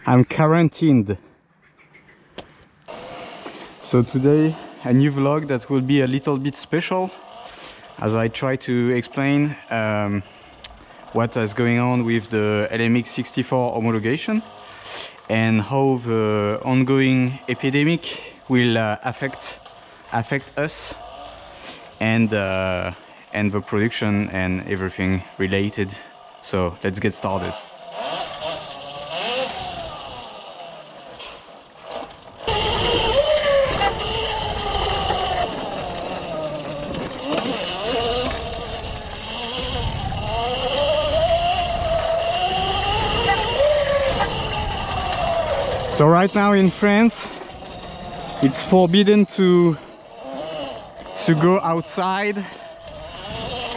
I'm quarantined. So today a new vlog that will be a little bit special, as I try to explain what is going on with the LMX64 homologation and how the ongoing epidemic will affect us and the production and everything related. So let's get started. So right now in France, it's forbidden to go outside.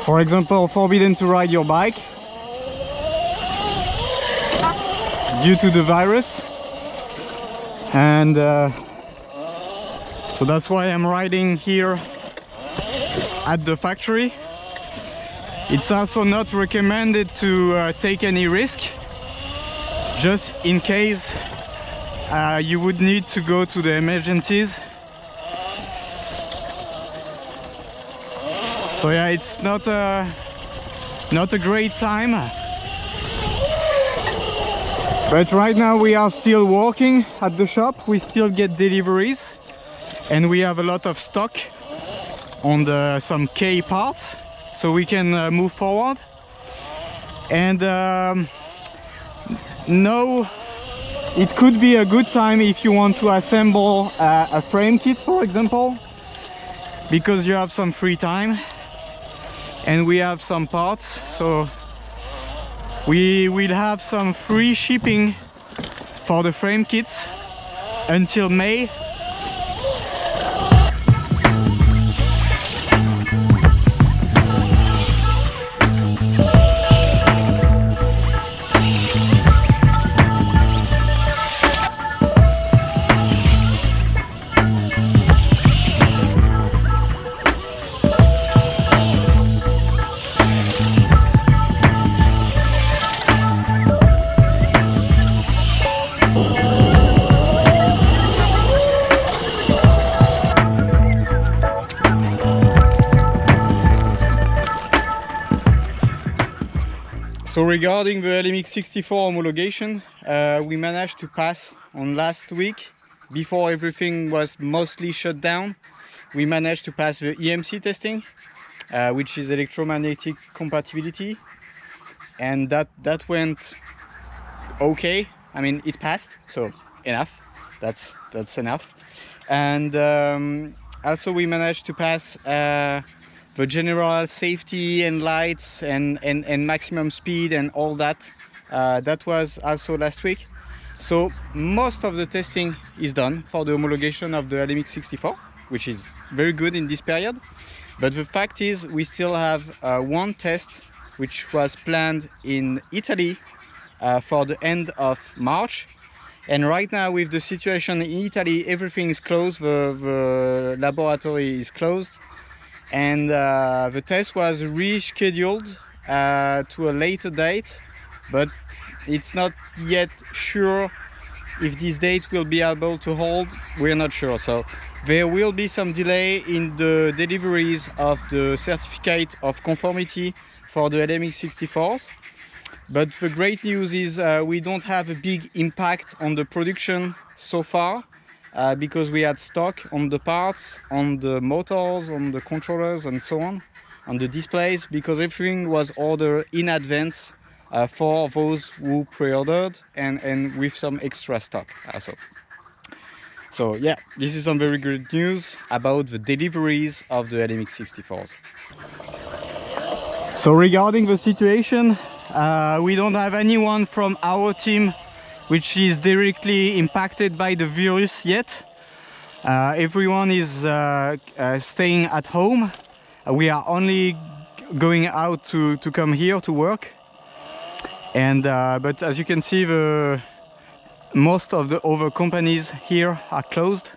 For example, forbidden to ride your bike due to the virus. And so that's why I'm riding here at the factory. It's also not recommended to take any risk, just in case you would need to go to the emergencies. So yeah, it's not a great time. But right now we are still working at the shop. We still get deliveries, and we have a lot of stock on some K parts, so we can move forward. And no. It could be a good time if you want to assemble a frame kit, for example, because you have some free time and we have some parts, so we will have some free shipping for the frame kits until May. So regarding the LMX64 homologation, we managed to pass on last week, before everything was mostly shut down. We managed to pass the EMC testing, which is electromagnetic compatibility, and that went okay. I mean, it passed, so enough. That's enough. And also we managed to pass the general safety and lights and maximum speed and all that. That was also last week. So most of the testing is done for the homologation of the LMX64, which is very good in this period. But the fact is, we still have one test which was planned in Italy for the end of March. And right now, with the situation in Italy, everything is closed, the laboratory is closed, and the test was rescheduled to a later date, but it's not yet sure if this date will be able to hold. We're not sure, so there will be some delay in the deliveries of the certificate of conformity for the LMX64s. But the great news is we don't have a big impact on the production so far, because we had stock on the parts, on the motors, on the controllers and so on the displays, because everything was ordered in advance for those who pre-ordered, and with some extra stock also. So yeah, this is some very good news about the deliveries of the LMX64s. So regarding the situation, we don't have anyone from our team which is directly impacted by the virus yet. Everyone is staying at home. We are only going out to come here to work. And but as you can see, most of the other companies here are closed.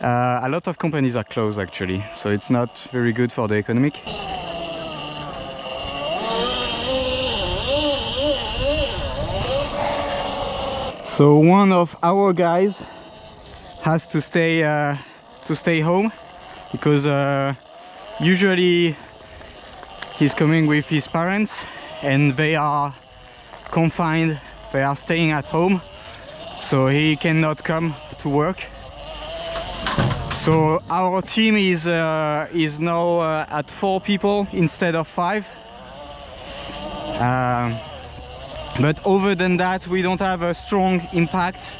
A lot of companies are closed actually, so it's not very good for the economic. So one of our guys has to stay home because usually he's coming with his parents and they are confined, they are staying at home, so he cannot come to work. So our team is now at 4 people instead of 5. But other than that, we don't have a strong impact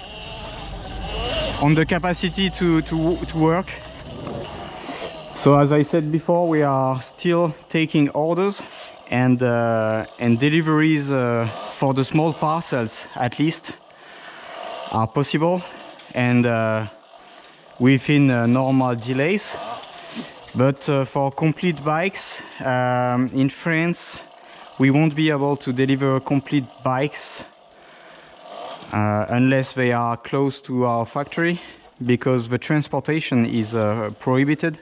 on the capacity to work. So as I said before, we are still taking orders and deliveries for the small parcels at least are possible, and within normal delays. But for complete bikes in France, we won't be able to deliver complete bikes unless they are close to our factory, because the transportation is prohibited.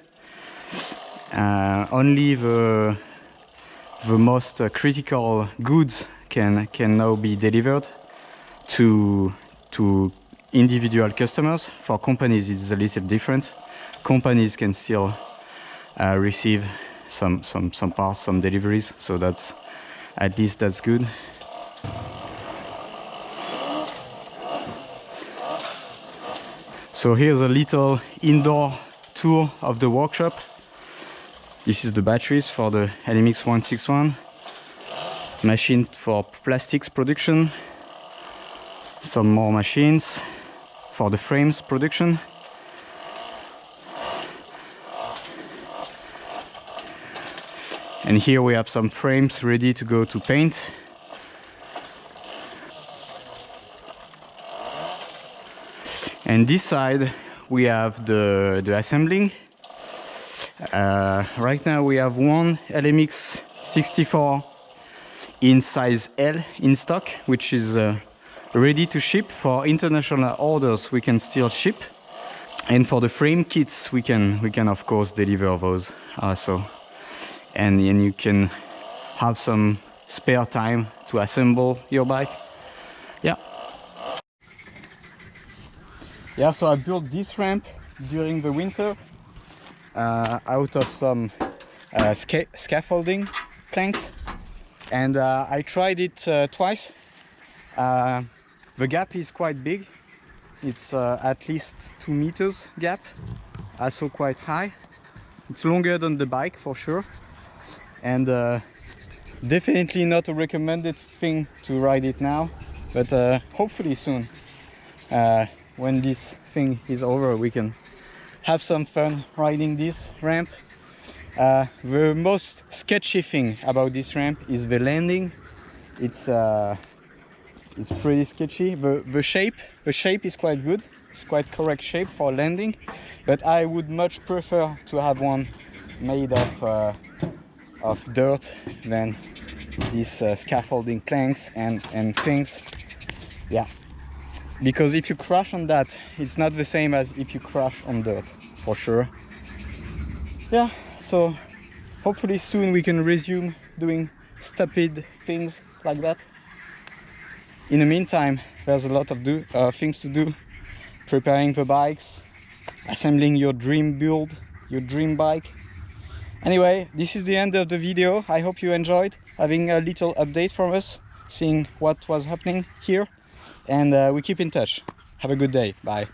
Only the most critical goods can now be delivered to individual customers. For companies it's a little different. Companies can still receive some parts, some deliveries, so that's at least that's good. So here's a little indoor tour of the workshop. This is the batteries for the LMX 161, machine for plastics production, some more machines for the frames production. And here we have some frames ready to go to paint. And this side we have the assembling. Right now we have one LMX 64 in size L in stock, which is ready to ship. For international orders we can still ship, and for the frame kits we can of course deliver those also. And you can have some spare time to assemble your bike. Yeah, so I built this ramp during the winter out of some scaffolding planks, and I tried it twice. The gap is quite big. It's at least 2 meters gap, also quite high. It's longer than the bike for sure, and definitely not a recommended thing to ride it now, but hopefully soon, when this thing is over, we can have some fun riding this ramp. The most sketchy thing about this ramp is the landing. It's pretty sketchy. The shape is quite good. It's quite correct shape for landing, but I would much prefer to have one made of dirt than these scaffolding planks and things. Yeah, because if you crash on that, it's not the same as if you crash on dirt, for sure. Yeah, so hopefully soon we can resume doing stupid things like that. In the meantime, there's a lot of things to do. Preparing the bikes, assembling your dream build, your dream bike. Anyway, this is the end of the video. I hope you enjoyed having a little update from us, seeing what was happening here, and we keep in touch. Have a good day. Bye.